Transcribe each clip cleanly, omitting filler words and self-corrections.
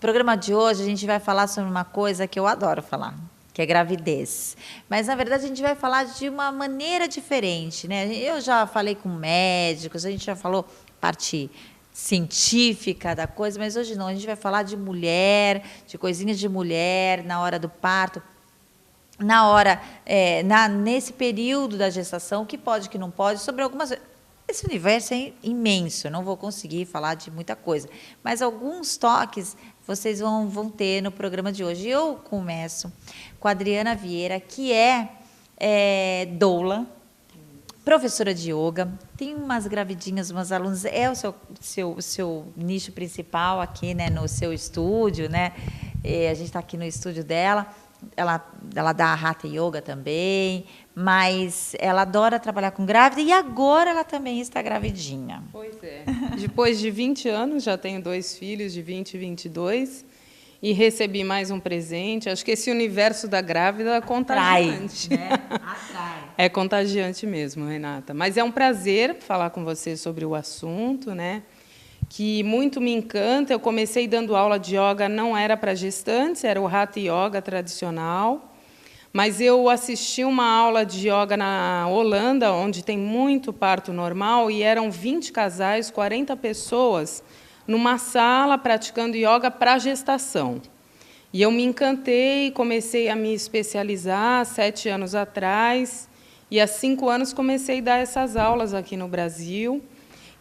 programa de hoje a gente vai falar sobre uma coisa que eu adoro falar, que é gravidez. Mas, na verdade, a gente vai falar de uma maneira diferente, né? Eu já falei com médicos, a gente já falou parte científica da coisa, mas hoje não, a gente vai falar de mulher, de coisinhas de mulher, na hora do parto, na hora, nesse período da gestação, o que pode, o que não pode, sobre algumas... Esse universo é imenso, eu não vou conseguir falar de muita coisa, mas alguns toques vocês vão ter no programa de hoje. Eu começo com a Adriana Vieira, que é doula, professora de yoga, tem umas gravidinhas, umas alunas, é o seu nicho principal aqui, né, no seu estúdio, né? A gente está aqui no estúdio dela. Ela dá a Hatha Yoga também, mas ela adora trabalhar com grávida e agora ela também está gravidinha. Pois é. Depois de 20 anos, já tenho 2 filhos de 20 e 22 e recebi mais um presente. Acho que esse universo da grávida é contagiante. Atrai, né? Atrai. É contagiante mesmo, Renata. Mas é um prazer falar com você sobre o assunto, né? Que muito me encanta. Eu comecei dando aula de yoga, não era para gestantes, era o Hatha Yoga tradicional, mas eu assisti uma aula de yoga na Holanda, onde tem muito parto normal, e eram 20 casais, 40 pessoas, numa sala praticando yoga para gestação. E eu me encantei, comecei a me especializar 7 anos atrás, e há 5 anos comecei a dar essas aulas aqui no Brasil.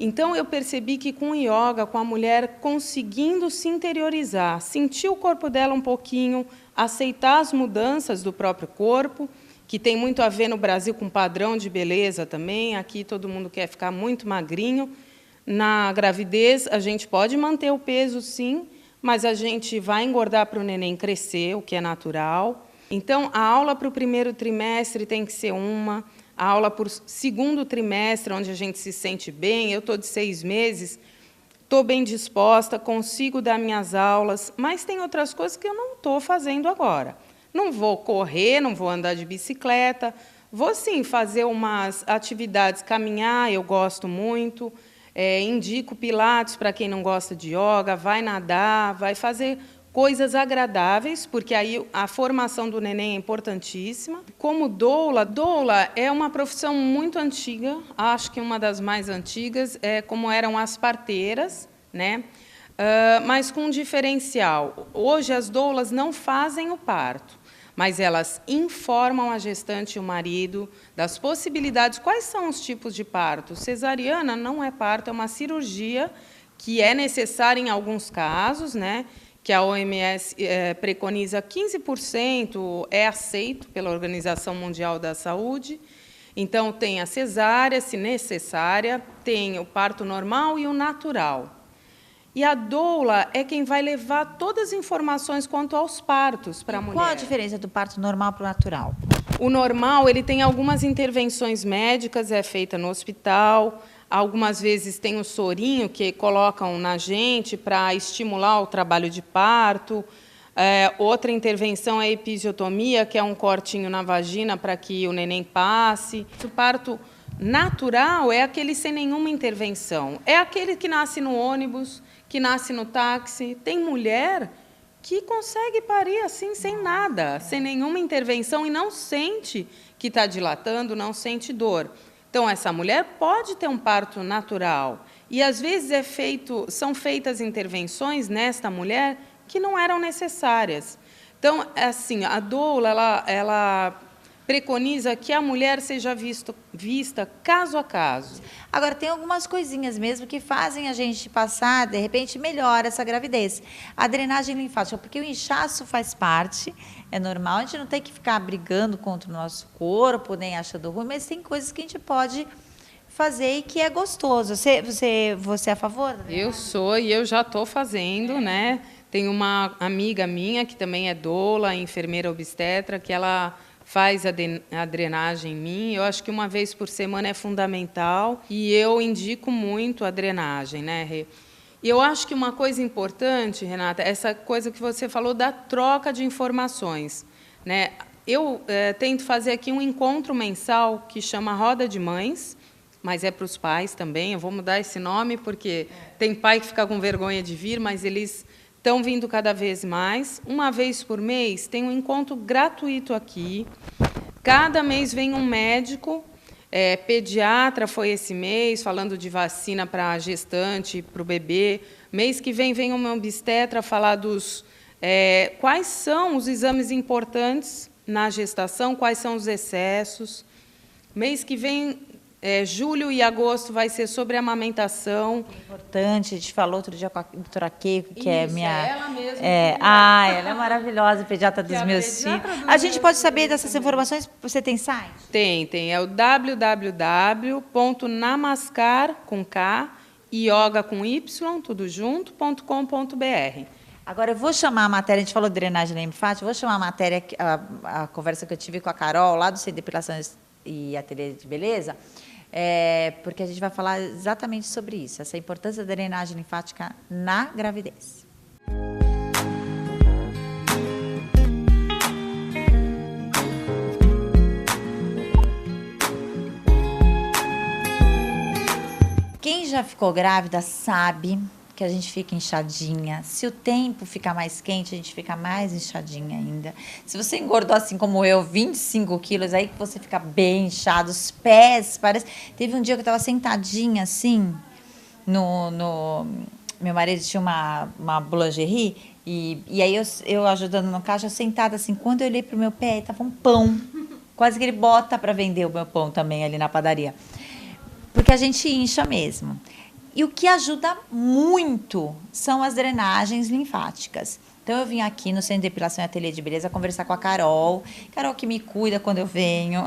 Então, eu percebi que com o yoga, com a mulher conseguindo se interiorizar, sentir o corpo dela um pouquinho, aceitar as mudanças do próprio corpo, que tem muito a ver no Brasil com padrão de beleza também. Aqui todo mundo quer ficar muito magrinho. Na gravidez, a gente pode manter o peso, sim, mas a gente vai engordar para o neném crescer, o que é natural. Então, a aula para o primeiro trimestre tem que ser uma... A aula por segundo trimestre, onde a gente se sente bem, eu estou de 6 meses, estou bem disposta, consigo dar minhas aulas, mas tem outras coisas que eu não estou fazendo agora. Não vou correr, não vou andar de bicicleta, vou, sim, fazer umas atividades, caminhar, eu gosto muito, indico pilates para quem não gosta de yoga, vai nadar, vai fazer... coisas agradáveis, porque aí a formação do neném é importantíssima. Como doula é uma profissão muito antiga, acho que uma das mais antigas, como eram as parteiras, né? Mas com um diferencial. Hoje as doulas não fazem o parto, mas elas informam a gestante e o marido das possibilidades. Quais são os tipos de parto? Cesariana não é parto, é uma cirurgia que é necessária em alguns casos, né? Que a OMS preconiza 15%, é aceito pela Organização Mundial da Saúde. Então, tem a cesárea, se necessária, tem o parto normal e o natural. E a doula é quem vai levar todas as informações quanto aos partos para a mulher. Qual a diferença do parto normal para o natural? O normal, ele tem algumas intervenções médicas, é feita no hospital. Algumas vezes tem o sorinho que colocam na gente para estimular o trabalho de parto. Outra intervenção é a episiotomia, que é um cortinho na vagina para que o neném passe. O parto natural é aquele sem nenhuma intervenção. É aquele que nasce no ônibus, que nasce no táxi. Tem mulher que consegue parir assim, sem nada, sem nenhuma intervenção, e não sente que está dilatando, não sente dor. Então, essa mulher pode ter um parto natural. E, às vezes, são feitas intervenções nesta mulher que não eram necessárias. Então, assim, a doula ela preconiza que a mulher seja vista caso a caso. Agora, tem algumas coisinhas mesmo que fazem a gente passar, de repente, melhor essa gravidez. A drenagem linfática, porque o inchaço faz parte, é normal, a gente não tem que ficar brigando contra o nosso corpo, nem achando ruim, mas tem coisas que a gente pode fazer e que é gostoso. Você é a favor? Eu sou, e eu já estou fazendo, né? Tem uma amiga minha que também é doula, enfermeira obstetra, que ela faz a drenagem em mim. Eu acho que uma vez por semana é fundamental e eu indico muito a drenagem, né, Rê? E eu acho que uma coisa importante, Renata, essa coisa que você falou da troca de informações, né? Eu tento fazer aqui um encontro mensal que chama Roda de Mães, mas é para os pais também. Eu vou mudar esse nome porque tem pai que fica com vergonha de vir, mas eles estão vindo cada vez mais. Uma vez por mês tem um encontro gratuito aqui. Cada mês vem um médico, pediatra foi esse mês, falando de vacina para gestante, para o bebê. Mês que vem uma obstetra falar dos quais são os exames importantes na gestação, quais são os excessos. Mês que vem, julho e agosto, vai ser sobre amamentação. Importante, a gente falou outro dia com a doutora Keiko, que é minha... ela mesma. Ela é maravilhosa, pediatra dos meus filhos. A gente pode saber dessas informações? Você tem site? Tem. É o www.namaskar, com K, yoga com Y, tudo junto, .com.br. Agora, eu vou chamar a matéria, a gente falou de drenagem linfática, vou chamar a matéria, a conversa que eu tive com a Carol, lá do Centro de Depilação e Ateliê de Beleza, porque a gente vai falar exatamente sobre isso, essa importância da drenagem linfática na gravidez. Quem já ficou grávida sabe que a gente fica inchadinha. Se o tempo fica mais quente, a gente fica mais inchadinha ainda. Se você engordou assim como eu, 25 quilos, aí que você fica bem inchado, os pés, parece... Teve um dia que eu estava sentadinha assim, meu marido tinha uma boulangerie, e aí eu ajudando no caixa, sentada assim, quando eu olhei pro meu pé, tava um pão. Quase que ele bota para vender o meu pão também ali na padaria. Porque a gente incha mesmo. E o que ajuda muito são as drenagens linfáticas. Então, eu vim aqui no Centro de Depilação e Ateliê de Beleza conversar com a Carol. Carol que me cuida quando eu venho,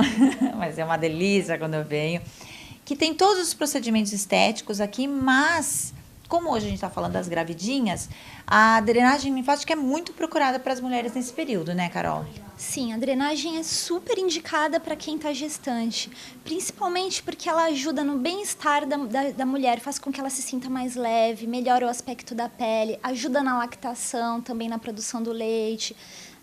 mas é uma delícia quando eu venho. Que tem todos os procedimentos estéticos aqui, mas, como hoje a gente está falando das gravidinhas, a drenagem linfática é muito procurada para as mulheres nesse período, né, Carol? Sim, a drenagem é super indicada para quem está gestante, principalmente porque ela ajuda no bem-estar da mulher, faz com que ela se sinta mais leve, melhora o aspecto da pele, ajuda na lactação, também na produção do leite.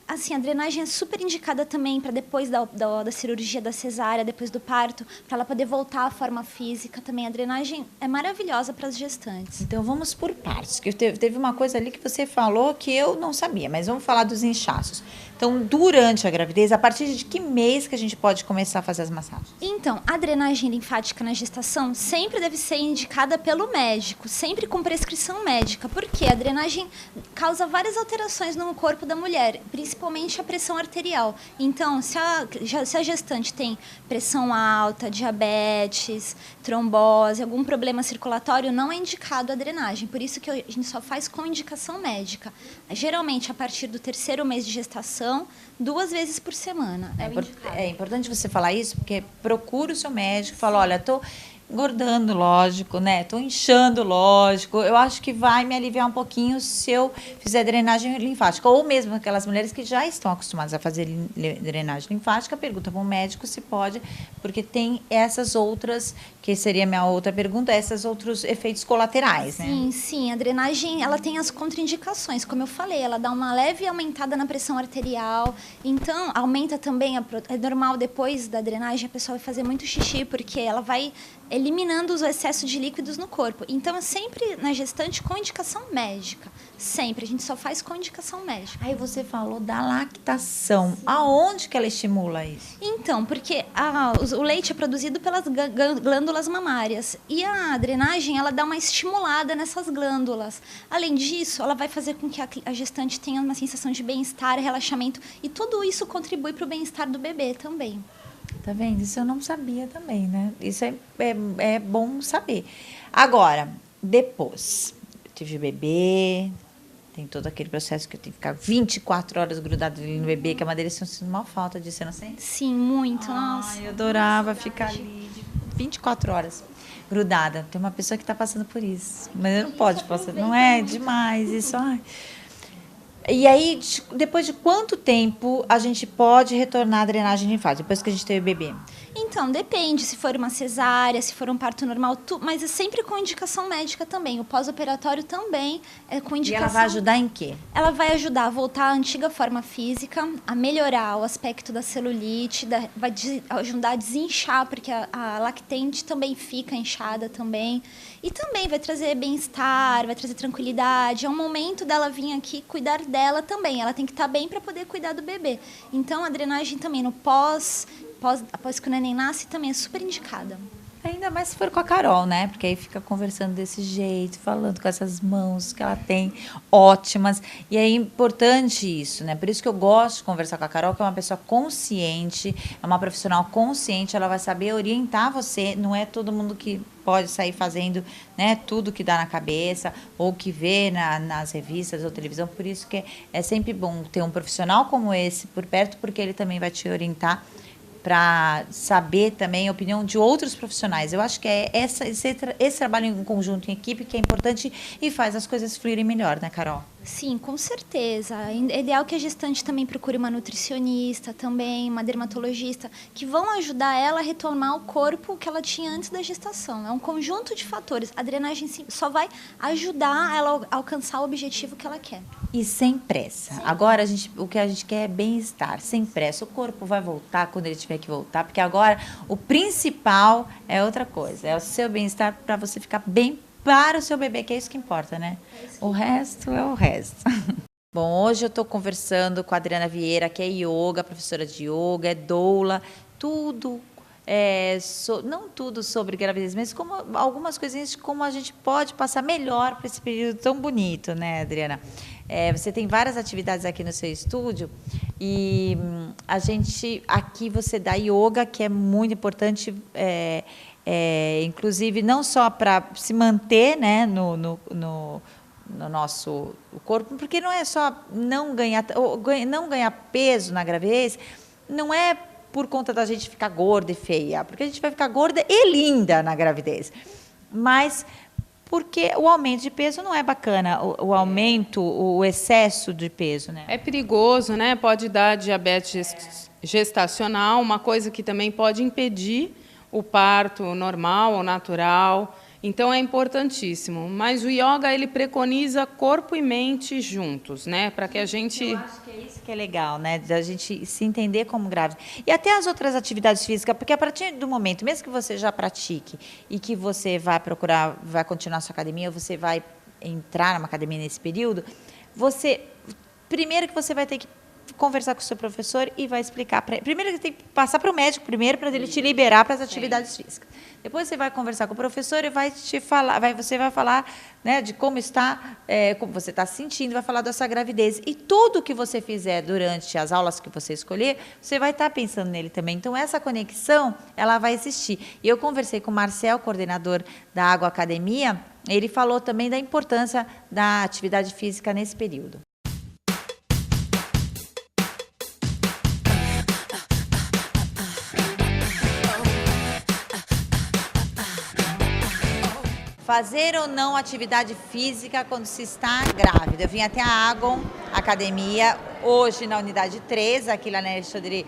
Assim, a drenagem é super indicada também para depois da cirurgia da cesárea, depois do parto, para ela poder voltar à forma física também. A drenagem é maravilhosa para as gestantes. Então, vamos por partes. Que teve uma coisa ali que você falou que eu não sabia, mas vamos falar dos inchaços. Então, durante a gravidez, a partir de que mês que a gente pode começar a fazer as massagens? Então, a drenagem linfática na gestação sempre deve ser indicada pelo médico, sempre com prescrição médica, porque a drenagem causa várias alterações no corpo da mulher, principalmente a pressão arterial. Então, se a gestante tem pressão alta, diabetes, trombose, algum problema circulatório, não é indicado a drenagem. Por isso que a gente só faz com indicação médica. Geralmente, a partir do 3º mês de gestação, 2 vezes por semana. É importante você falar isso, porque procura o seu médico e fala, olha, estou engordando, lógico, né? Estou inchando, lógico. Eu acho que vai me aliviar um pouquinho se eu fizer drenagem linfática. Ou mesmo aquelas mulheres que já estão acostumadas a fazer drenagem linfática, pergunta para o médico se pode, porque tem essas outras, que seria a minha outra pergunta, esses outros efeitos colaterais, né? Sim. A drenagem, ela tem as contraindicações, como eu falei, ela dá uma leve aumentada na pressão arterial, então aumenta também, é normal depois da drenagem a pessoa vai fazer muito xixi, porque ela vai eliminando os excessos de líquidos no corpo. Então, é sempre na gestante com indicação médica. Sempre. A gente só faz com indicação médica. Aí você falou da lactação. Sim. Aonde que ela estimula isso? Então, porque o leite é produzido pelas glândulas mamárias. E a drenagem, ela dá uma estimulada nessas glândulas. Além disso, ela vai fazer com que a gestante tenha uma sensação de bem-estar, relaxamento. E tudo isso contribui para o bem-estar do bebê também. Tá vendo? Isso eu não sabia também, né? Isso é bom saber. Agora, depois, eu tive bebê, tem todo aquele processo que eu tenho que ficar 24 horas grudado no bebê, que é uma delícia, eu sinto uma falta disso, você não sente? Sim, muito, nossa. Eu adorava ficar ali 24 horas grudada. Tem uma pessoa que está passando por isso, mas eu não pode passar, não é demais isso, ai. E aí, depois de quanto tempo a gente pode retornar à drenagem linfática, depois que a gente teve o bebê? Então, depende se for uma cesárea, se for um parto normal, mas é sempre com indicação médica também. O pós-operatório também é com indicação. E ela vai ajudar em quê? Ela vai ajudar a voltar à antiga forma física, a melhorar o aspecto da celulite, vai ajudar a desinchar, porque a lactente também fica inchada também. E também vai trazer bem-estar, vai trazer tranquilidade. É um momento dela vir aqui cuidar dela também. Ela tem que estar bem para poder cuidar do bebê. Então, a drenagem também no após que o neném nasce, também é super indicada. Ainda mais se for com a Carol, né? Porque aí fica conversando desse jeito, falando com essas mãos que ela tem, ótimas. E é importante isso, né? Por isso que eu gosto de conversar com a Carol, que é uma pessoa consciente, é uma profissional consciente, ela vai saber orientar você. Não é todo mundo que pode sair fazendo, né, tudo que dá na cabeça ou que vê nas revistas ou televisão. Por isso que é sempre bom ter um profissional como esse por perto, porque ele também vai te orientar para saber também a opinião de outros profissionais. Eu acho que é esse trabalho em conjunto, em equipe, que é importante e faz as coisas fluírem melhor, né, Carol? Sim, com certeza. É ideal que a gestante também procure uma nutricionista também, uma dermatologista, que vão ajudar ela a retomar o corpo que ela tinha antes da gestação. É um conjunto de fatores. A drenagem só vai ajudar ela a alcançar o objetivo que ela quer. E sem pressa. Sim. Agora, o que a gente quer é bem-estar, sem pressa. O corpo vai voltar quando ele tiver que voltar, porque agora o principal é outra coisa. É o seu bem-estar para você ficar bem para o seu bebê, que é isso que importa, né? O resto é o resto. Bom, hoje eu estou conversando com a Adriana Vieira, que é yoga, professora de yoga, é doula, tudo, não tudo sobre gravidez, mas como algumas coisinhas de como a gente pode passar melhor para esse período tão bonito, né, Adriana? Você tem várias atividades aqui no seu estúdio e aqui você dá yoga, que é muito importante, inclusive não só para se manter, né, no nosso corpo, porque não é só não ganhar peso na gravidez, não é por conta da gente ficar gorda e feia, porque a gente vai ficar gorda e linda na gravidez, mas porque o aumento de peso não é bacana, o excesso de peso, né? É perigoso, né? Pode dar diabetes gestacional, uma coisa que também pode impedir o parto normal ou natural. Então, é importantíssimo. Mas o yoga, ele preconiza corpo e mente juntos, né? Para que a gente... Eu acho que é isso que é legal, né? Da gente se entender como grávida. E até as outras atividades físicas, porque a partir do momento, mesmo que você já pratique e que você vai continuar a sua academia, ou você vai entrar numa academia nesse período, primeiro que você vai ter que conversar com o seu professor e vai explicar para ele. Primeiro você tem que passar para o médico primeiro para ele te liberar para as atividades físicas. Depois você vai conversar com o professor e você vai falar, né, de como você está se sentindo, vai falar da sua gravidez. E tudo que você fizer durante as aulas que você escolher, você vai estar pensando nele também. Então, essa conexão, ela vai existir. E eu conversei com o Marcel, coordenador da Água Academia, ele falou também da importância da atividade física nesse período. Fazer ou não atividade física quando se está grávida. Eu vim até a Agon Academia, hoje na unidade 3, aqui lá na Alexandre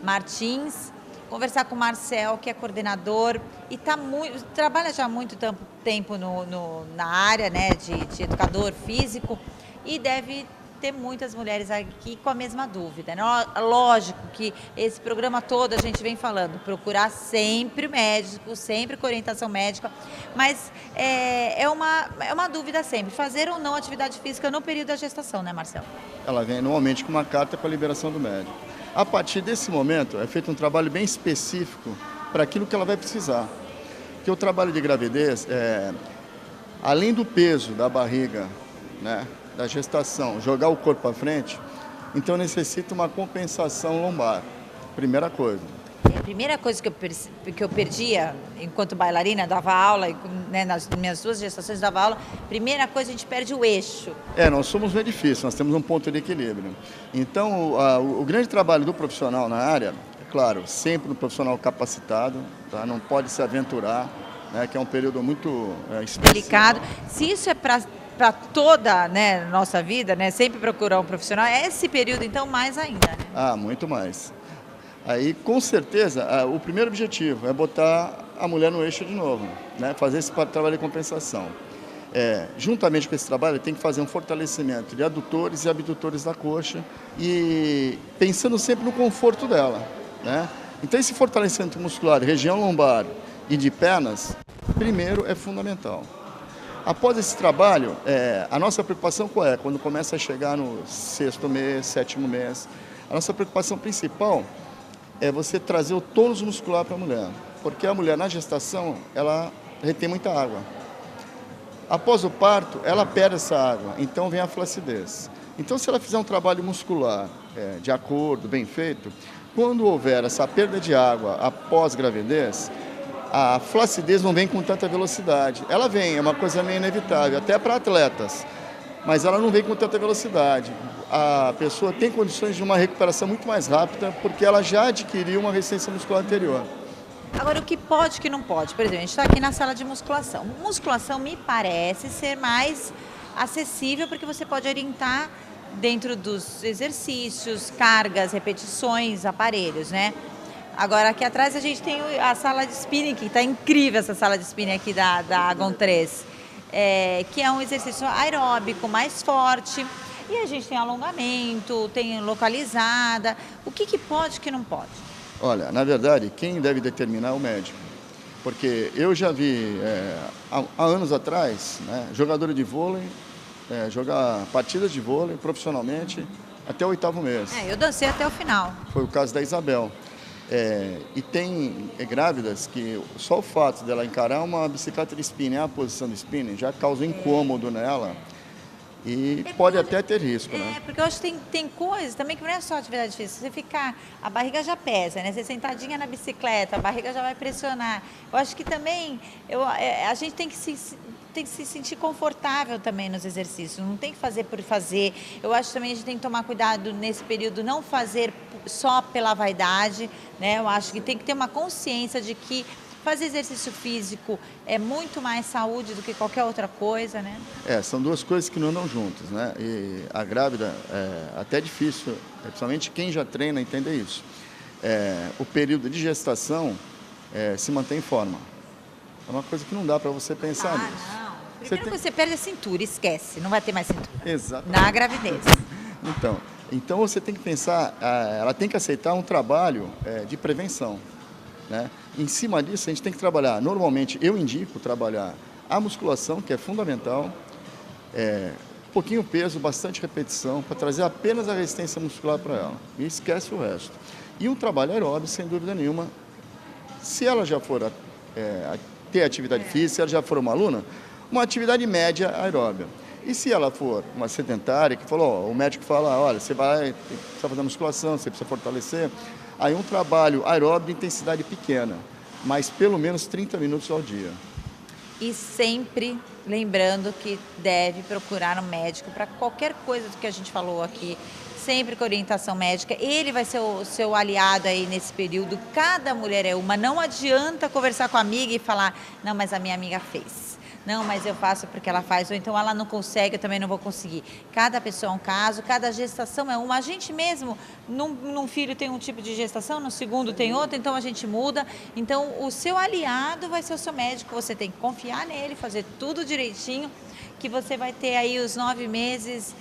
Martins, conversar com o Marcel, que é coordenador e trabalha já há muito tempo na área, né, de educador físico, e deve ter muitas mulheres aqui com a mesma dúvida, né? Lógico que esse programa todo a gente vem falando, procurar sempre o médico, sempre com orientação médica, mas é uma dúvida sempre, fazer ou não atividade física no período da gestação, né, Marcelo? Ela vem normalmente com uma carta com a liberação do médico. A partir desse momento é feito um trabalho bem específico para aquilo que ela vai precisar. Porque o trabalho de gravidez, além do peso da barriga, né, da gestação, jogar o corpo para frente, então necessita uma compensação lombar, primeira coisa. A primeira coisa que eu perdia enquanto bailarina, dava aula, né, nas minhas duas gestações dava aula, primeira coisa a gente perde o eixo. Nós somos um edifício, nós temos um ponto de equilíbrio. Então, o grande trabalho do profissional na área, é claro, sempre um profissional capacitado, tá? Não pode se aventurar, né, que é um período muito específico. Delicado. Se isso é para toda, né, nossa vida, né, sempre procurar um profissional, esse período, então, mais ainda. Né? Muito mais. Aí, com certeza, o primeiro objetivo é botar a mulher no eixo de novo, né? Fazer esse trabalho de compensação. Juntamente com esse trabalho, tem que fazer um fortalecimento de adutores e abdutores da coxa e pensando sempre no conforto dela, né? Então, esse fortalecimento muscular, região lombar e de pernas, primeiro é fundamental. Após esse trabalho, a nossa preocupação qual é? Quando começa a chegar no 6º mês, 7º mês, a nossa preocupação principal é você trazer o tônus muscular para a mulher, porque a mulher na gestação, ela retém muita água. Após o parto, ela perde essa água, então vem a flacidez. Então, se ela fizer um trabalho muscular de acordo, bem feito, quando houver essa perda de água após gravidez, a flacidez não vem com tanta velocidade. Ela vem, é uma coisa meio inevitável, até para atletas, mas ela não vem com tanta velocidade. A pessoa tem condições de uma recuperação muito mais rápida, porque ela já adquiriu uma resistência muscular anterior. Agora, o que pode e o que não pode? Por exemplo, a gente está aqui na sala de musculação. Musculação me parece ser mais acessível, porque você pode orientar dentro dos exercícios, cargas, repetições, aparelhos, né? Agora, aqui atrás a gente tem a sala de spinning, que está incrível essa sala de spinning aqui da Agon 3, que é um exercício aeróbico mais forte. E a gente tem alongamento, tem localizada. O que pode e o que não pode? Olha, na verdade, quem deve determinar é o médico. Porque eu já vi, há anos atrás, né, jogador de vôlei, jogar partidas de vôlei profissionalmente até o 8º mês. Eu dancei até o final. Foi o caso da Isabel. E tem grávidas que só o fato dela encarar uma bicicleta de spinning, a posição de spinning, já causa incômodo nela. E pode até ter risco, né? Porque eu acho que tem coisas também que não é só atividade física. Você ficar, a barriga já pesa, né? Você sentadinha na bicicleta, a barriga já vai pressionar. Eu acho que também a gente tem que se sentir confortável também nos exercícios. Não tem que fazer por fazer. Eu acho que também a gente tem que tomar cuidado nesse período, não fazer só pela vaidade, né? Eu acho que tem que ter uma consciência de que fazer exercício físico é muito mais saúde do que qualquer outra coisa, né? São duas coisas que não andam juntas, né? E a grávida, até difícil, principalmente quem já treina, entender isso. O período de gestação se mantém em forma. É uma coisa que não dá para você pensar nisso. Não. Primeiro que você perde a cintura, esquece, não vai ter mais cintura. Exatamente. Na gravidez. Então você tem que pensar, ela tem que aceitar um trabalho de prevenção, né? Em cima disso, a gente tem que trabalhar. Normalmente, eu indico trabalhar a musculação, que é fundamental, pouquinho peso, bastante repetição, para trazer apenas a resistência muscular para ela. E esquece o resto. E um trabalho aeróbico, sem dúvida nenhuma. Se ela já for ter atividade física, se ela já for uma aluna, uma atividade média aeróbica. E se ela for uma sedentária, que falou, o médico fala, olha, você vai precisar fazer musculação, você precisa fortalecer. Aí um trabalho aeróbico de intensidade pequena, mas pelo menos 30 minutos ao dia. E sempre lembrando que deve procurar um médico para qualquer coisa do que a gente falou aqui, sempre com orientação médica. Ele vai ser o seu aliado aí nesse período. Cada mulher é uma. Não adianta conversar com a amiga e falar, não, mas a minha amiga fez. Não, mas eu faço porque ela faz, ou então ela não consegue, eu também não vou conseguir. Cada pessoa é um caso, cada gestação é uma. A gente mesmo, num filho tem um tipo de gestação, no segundo tem outro, então a gente muda. Então, o seu aliado vai ser o seu médico, você tem que confiar nele, fazer tudo direitinho, que você vai ter aí os 9 meses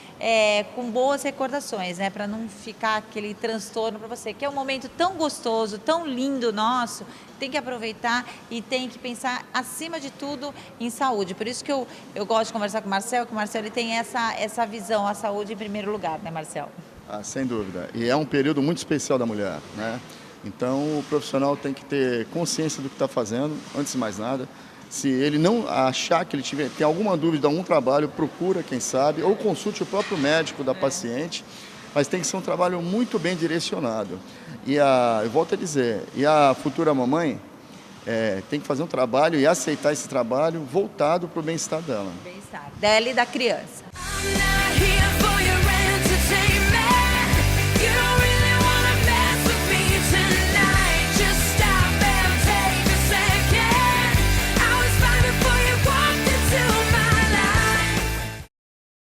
com boas recordações, né? Para não ficar aquele transtorno para você, que é um momento tão gostoso, tão lindo nosso, tem que aproveitar e tem que pensar, acima de tudo, em saúde. Por isso que eu gosto de conversar com o Marcel, que o Marcel ele tem essa visão, a saúde em primeiro lugar, né, Marcel? Sem dúvida. E é um período muito especial da mulher, né? Então, o profissional tem que ter consciência do que está fazendo, antes de mais nada. Se ele não achar que ele tem alguma dúvida, algum trabalho, procura, quem sabe, ou consulte o próprio médico da paciente, mas tem que ser um trabalho muito bem direcionado. E eu volto a dizer, a futura mamãe tem que fazer um trabalho e aceitar esse trabalho voltado para o bem-estar dela. Bem-estar dela e da criança.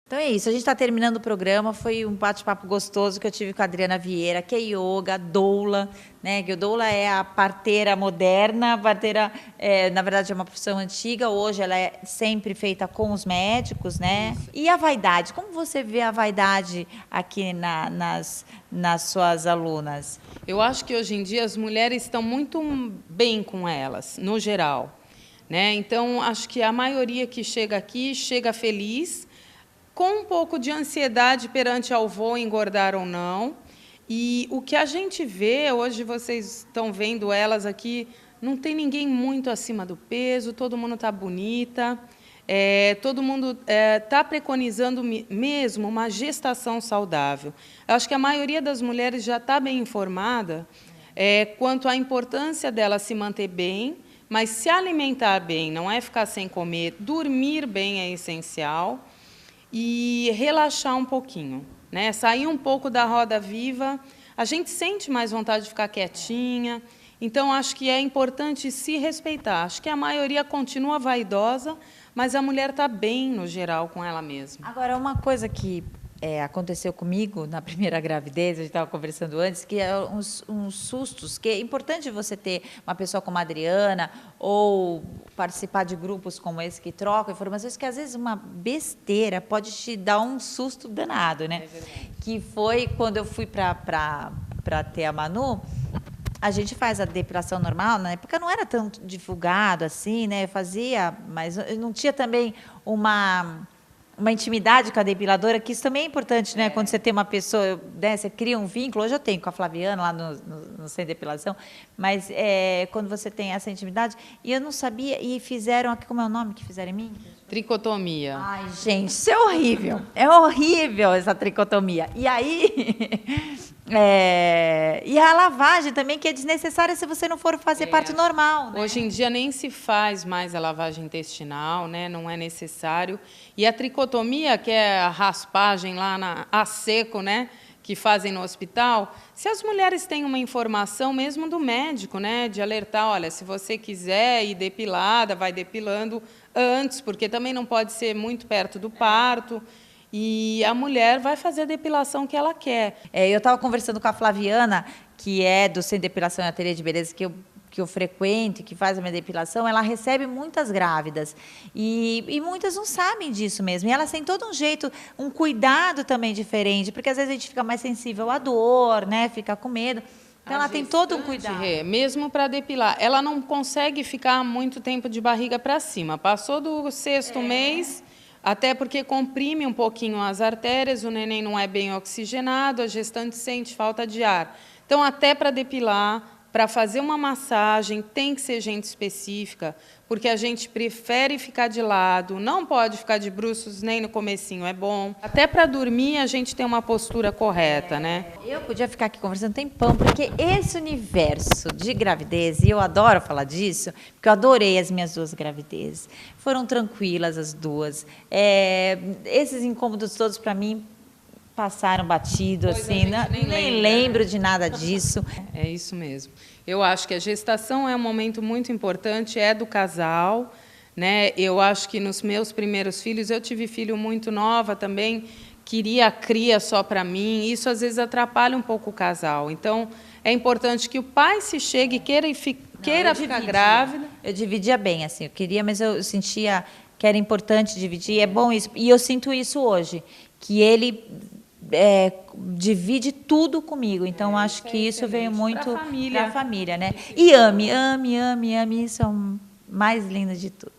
Então é é isso. A gente está terminando o programa. Foi um bate-papo gostoso que eu tive com a Adriana Vieira, que é yoga, doula, né? Que o doula é a parteira moderna, a parteira, na verdade, é uma profissão antiga. Hoje ela é sempre feita com os médicos, né? Isso. E a vaidade? Como você vê a vaidade aqui nas suas alunas? Eu acho que hoje em dia as mulheres estão muito bem com elas, no geral, né? Então, acho que a maioria que chega aqui chega feliz, com um pouco de ansiedade perante ao vou engordar ou não. E o que a gente vê, hoje vocês estão vendo elas aqui, não tem ninguém muito acima do peso, todo mundo está bonita, todo mundo está preconizando mesmo uma gestação saudável. Eu acho que a maioria das mulheres já está bem informada quanto à importância dela se manter bem, mas se alimentar bem, não é ficar sem comer, dormir bem é essencial, e relaxar um pouquinho, né? Sair um pouco da roda viva. A gente sente mais vontade de ficar quietinha. Então, acho que é importante se respeitar. Acho que a maioria continua vaidosa, mas a mulher está bem, no geral, com ela mesma. Agora, uma coisa que aconteceu comigo na primeira gravidez, a gente estava conversando antes, que é uns sustos, que é importante você ter uma pessoa como a Adriana ou participar de grupos como esse que trocam informações, que às vezes uma besteira pode te dar um susto danado, né? Que foi quando eu fui para ter a Manu. A gente faz a depilação normal, na época não era tão divulgado assim, né? Eu fazia, mas eu não tinha também uma intimidade com a depiladora, que isso também é importante, né? Quando você tem uma pessoa, né, você cria um vínculo. Hoje eu tenho com a Flaviana, lá no Sem Depilação, mas quando você tem essa intimidade, e eu não sabia, e fizeram, aqui como é o nome que fizeram em mim? Tricotomia. Ai, gente, isso é horrível. É horrível essa tricotomia. E aí... e a lavagem também, que é desnecessária se você não for fazer parto normal, né? Hoje em dia nem se faz mais a lavagem intestinal, né? Não é necessário. E a tricotomia, que é a raspagem lá a seco, né? Que fazem no hospital, se as mulheres têm uma informação mesmo do médico, né? De alertar, olha, se você quiser ir depilada, vai depilando antes, porque também não pode ser muito perto do parto. E a mulher vai fazer a depilação que ela quer. Eu estava conversando com a Flaviana, que é do Sem Depilação e Ateliê de Beleza, que eu frequento, que faz a minha depilação. Ela recebe muitas grávidas e muitas não sabem disso mesmo. E elas têm todo um jeito, um cuidado também diferente, porque às vezes a gente fica mais sensível à dor, né? Fica com medo. Então, ela tem todo um cuidado. Mesmo para depilar, ela não consegue ficar muito tempo de barriga para cima. Passou do 6º mês... Até porque comprime um pouquinho as artérias, o neném não é bem oxigenado, a gestante sente falta de ar. Então, até para depilar, para fazer uma massagem, tem que ser gente específica, porque a gente prefere ficar de lado, não pode ficar de bruços nem no comecinho, é bom. Até para dormir, a gente tem uma postura correta, né? Eu podia ficar aqui conversando um tempão, porque esse universo de gravidez, e eu adoro falar disso, porque eu adorei as minhas 2 gravidezes, foram tranquilas as 2. Esses incômodos todos, para mim, passaram batido, assim, nem lembro de nada disso. É isso mesmo. Eu acho que a gestação é um momento muito importante, é do casal, né? Eu acho que nos meus primeiros filhos, eu tive filho muito nova também, queria a cria só para mim, isso às vezes atrapalha um pouco o casal. Então, é importante que o pai se chegue e queira ficar grávida. Eu dividia bem, assim, eu queria, mas eu sentia que era importante dividir, é bom isso, e eu sinto isso hoje, que ele... divide tudo comigo, então acho que isso veio muito para a família, né? E ame, isso é o mais lindo de tudo.